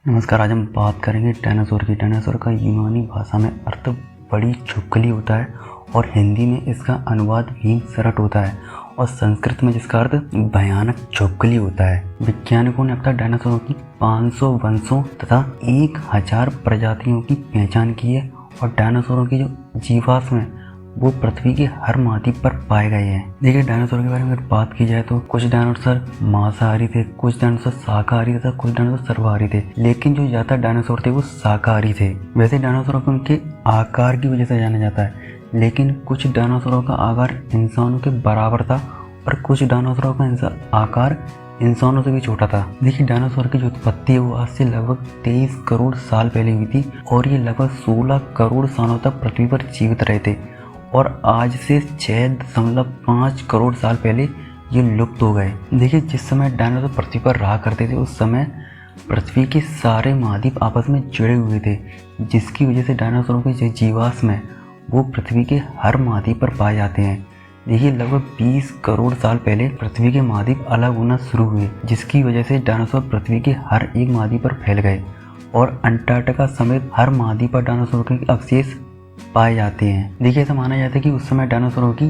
नमस्कार। आज हम बात करेंगे डायनासोर की। डायनासोर का यूनानी भाषा में अर्थ बड़ी छुपकली होता है और हिंदी में इसका अनुवाद भीम सरट होता है और संस्कृत में जिसका अर्थ भयानक छुपकली होता है। वैज्ञानिकों ने अब तक डायनासोरों की 500 वंशों तथा 1000 प्रजातियों की पहचान की है और डायनासोरों की जो जीवाश्म है वो पृथ्वी के हर महाद्वीप पर पाए गए हैं। देखिए, डायनासोर के बारे में अगर बात की जाए तो कुछ डायनासोर मांसाहारी थे, कुछ डायनासोर शाकाहारी तथा कुछ डायनासोर सर्वाहारी थे, लेकिन जो ज्यादा डायनासोर थे वो शाकाहारी थे। वैसे डायनासोरों को उनके आकार की वजह से जाना जाता है, लेकिन कुछ डायनासोरों का आकार इंसानों के बराबर था और कुछ डायनासोरों का आकार इंसानों से भी छोटा था। देखिए, डायनासोर की जो उत्पत्ति है वो आज से लगभग 23 करोड़ साल पहले हुई थी और ये लगभग 16 करोड़ सालों तक पृथ्वी पर जीवित रहे थे और आज से 6.5 करोड़ साल पहले ये लुप्त हो गए। देखिए, जिस समय डायनासोर पृथ्वी पर रहा करते थे उस समय पृथ्वी के सारे महाद्वीप आपस में जुड़े हुए थे, जिसकी वजह से डायनासोरों के जो जीवाश्म है वो पृथ्वी के हर महाद्वीप पर पाए जाते हैं। देखिए, लगभग 20 करोड़ साल पहले पृथ्वी के महाद्वीप अलग होना शुरू हुए, जिसकी वजह से डायनासोर पृथ्वी के हर एक महाद्वीप पर फैल गए और अंटार्कटिका समेत हर महाद्वीप पर डायनासोर के अवशेष पाए जाते हैं। देखिए, ऐसा माना जाता है कि उस समय डायनासोरों की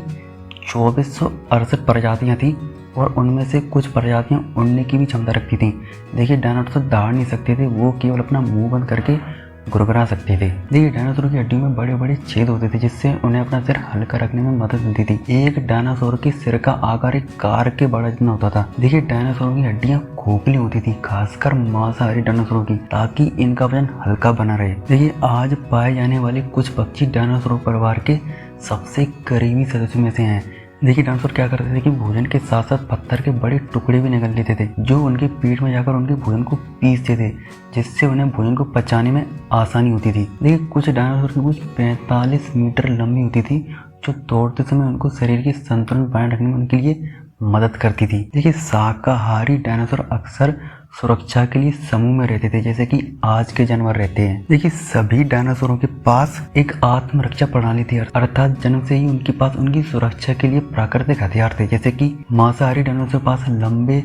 2468 प्रजातियां थी और उनमें से कुछ प्रजातियां उड़ने की भी क्षमता रखती थी। देखिए, डायनासोर दौड़ नहीं सकते थे, वो केवल अपना मुंह बंद करके गुरगुरा सकते थे। देखिए, डायनासोर की हड्डियों में बड़े बड़े छेद होते थे जिससे उन्हें अपना सिर हल्का रखने में मदद मिलती थी। एक डायनासोर के सिर का आकार एक कार के बड़ा जितना होता था। देखिए, डायनासोरों की हड्डियां खोखली होती थी, खासकर मांसाहारी डायनासोरों की, ताकि इनका वजन हल्का बना रहे। देखिए, आज पाए जाने वाले कुछ पक्षी डायनासोर परिवार के सबसे करीबी सदस्यों में से हैं। देखिए, डायनासोर क्या करते थे कि भोजन के साथ साथ पत्थर के बड़े टुकड़े भी निकल लेते थे जो उनके पेट में जाकर उनके भोजन को पीसते थे, जिससे उन्हें भोजन को पचाने में आसानी होती थी। देखिए, कुछ डायनासोर की पूंछ 45 मीटर लंबी होती थी जो दौड़ते समय उनको शरीर के संतुलन बनाए रखने में उनके लिए मदद करती थी। देखिए, शाकाहारी डायनासोर अक्सर सुरक्षा के लिए समूह में रहते थे, जैसे कि आज के जानवर रहते हैं। देखिए, सभी डायनासोरों के पास एक आत्मरक्षा प्रणाली थी, अर्थात जन्म से ही उनके पास उनकी सुरक्षा के लिए प्राकृतिक हथियार थे। जैसे कि मांसाहारी डायनासोर के पास लंबे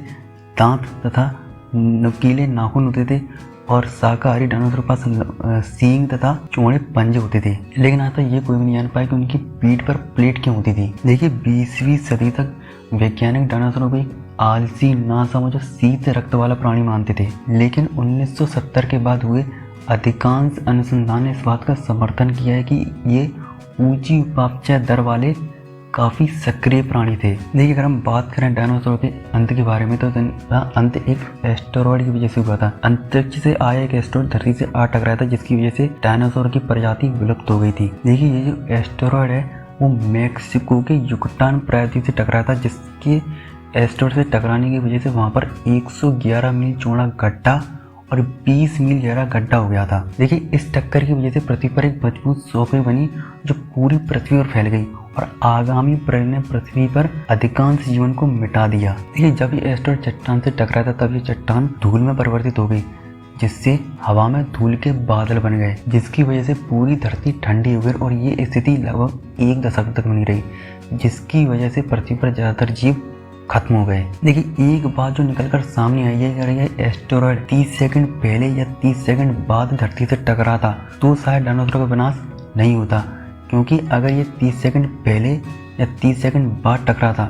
दांत तथा नुकीले नाखून होते थे और शाकाहारी डायनासोर के पास सींग तथा चौड़े पंजे होते थे। लेकिन आज तक ये कोई भी नहीं जान पाया कि उनकी पीठ पर प्लेट क्यों होती थी। देखिए, 20वीं सदी तक वैज्ञानिक डायनासोरों को एक आलसी, नासमझ और शीत रक्त वाला प्राणी मानते थे, लेकिन 1970 के बाद हुए अधिकांश अनुसंधान ने इस बात का समर्थन किया है कि ये ऊंची उपापचय दर वाले काफी सक्रिय प्राणी थे। देखिए, अगर हम बात करें डायनासोर के अंत के बारे में तो अंत एक एस्टेरॉयड की वजह से हुआ था। अंतरिक्ष से आया एक एस्टेरॉयड धरती से आ टकराया था, जिसकी वजह से डायनासोर की प्रजाति विलुप्त हो गई थी। देखिए, ये जो एस्टेरॉयड है वो मैक्सिको के युकटान प्रायद्वीप से टकराया था, जिसके एस्टेरॉयड से टकराने की वजह से वहां पर 111 मील चौड़ा गड्ढा और 20 मील गहरा गड्ढा हो गया था। देखिए, इस टक्कर की वजह से पृथ्वी पर एक मजबूत सोके बनी जो पूरी पृथ्वी पर फैल गई और आगामी प्रलय ने पृथ्वी पर अधिकांश जीवन को मिटा दिया। देखिए, जब ये एस्टेरॉयड चट्टान से टकराया था तब ये चट्टान धूल में परिवर्तित हो गई, जिससे हवा में धूल के बादल बन गए, जिसकी वजह से पूरी धरती ठंडी हो गई और ये स्थिति लगभग 1 दशक तक बनी रही, जिसकी वजह से पृथ्वी पर ज्यादातर जीव खत्म हो गए। देखिए, एक बात जो निकलकर सामने आई है कि एस्टेरॉयड 30 सेकंड पहले या 30 सेकंड बाद धरती से टकराता तो शायद डायनासोर का विनाश नहीं होता, क्योंकि अगर ये 30 सेकंड पहले या 30 सेकंड बाद टकराता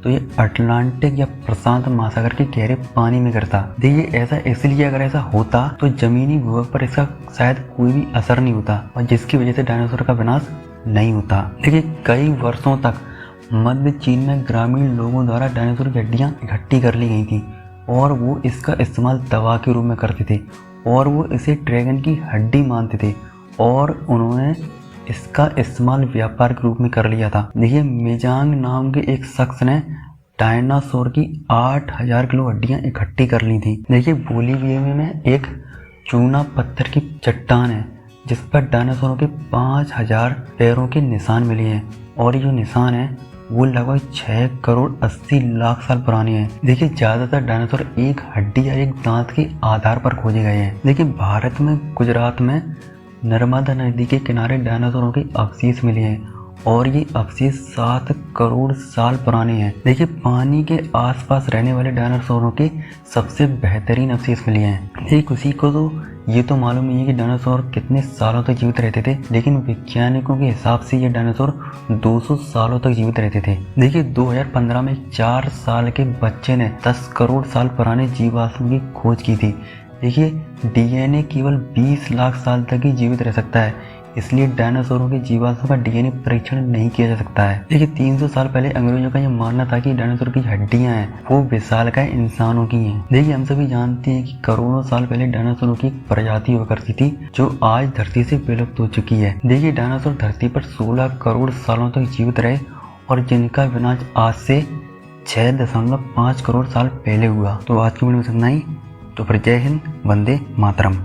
तो ये अटलांटिक या प्रशांत महासागर के गहरे पानी में गिरता। देखिए, ऐसा इसलिए अगर ऐसा होता तो जमीनी भूभाग पर इसका शायद कोई भी असर नहीं होता और जिसकी वजह से डायनासोर का विनाश नहीं होता। देखिए, कई वर्षों तक मध्य चीन में ग्रामीण लोगों द्वारा डायनासोर की हड्डियां इकट्ठी कर ली गई थी और वो इसका इस्तेमाल दवा के रूप में करते थे और वो इसे ड्रैगन की हड्डी मानते थे और उन्होंने इसका इस्तेमाल व्यापार के रूप में कर लिया था। देखिए, मेजांग नाम के एक शख्स ने डायनासोर की 8000 किलो हड्डियां इकट्ठी कर ली थी। देखिए, बोलीविया में एक चूना पत्थर की चट्टान है जिस पर डायनासोरों के 5000 पैरों के निशान मिले हैं और ये जो निशान है वो लगभग 6 करोड़ 80 लाख साल पुराने हैं। देखिए, ज्यादातर डायनासोर एक हड्डी या एक दांत के आधार पर खोजे गए हैं। देखिए, भारत में गुजरात में नर्मदा नदी के किनारे डायनासोरों के अवशेष मिले हैं और ये अवशेष 7 करोड़ साल पुराने हैं। देखिए, पानी के आसपास रहने वाले डायनासोरों के सबसे बेहतरीन अवशेष मिले हैं। ठीक उसी को तो ये तो मालूम नहीं है कि डायनासोर कितने सालों तक जीवित रहते थे, लेकिन वैज्ञानिकों के हिसाब से ये डायनासोर 200 सालों तक जीवित रहते थे। देखिए 2015 में 4 साल के बच्चे ने 10 करोड़ साल पुराने जीवाश्म की खोज की थी। देखिए डीएनए केवल 20 लाख साल तक ही जीवित रह सकता है, इसलिए डायनासोरों के जीवाश्म का डीएनए परीक्षण नहीं किया जा सकता है। देखिए 300 साल पहले अंग्रेजों का यह मानना था कि डायनासोर की हड्डियां हैं वो विशालकाय इंसानों की हैं। देखिए हम सभी जानते हैं कि करोड़ों साल पहले डायनासोरों की एक प्रजाति हुआ करती थी जो आज धरती से विलुप्त हो चुकी है। देखिए डायनासोर धरती पर 16 करोड़ सालों तक जीवित रहे और जिनका विनाश आज से 6.5 करोड़ साल पहले हुआ। तो आज की वीडियो में इतना ही। तो फिर जय हिंद, वंदे मातरम।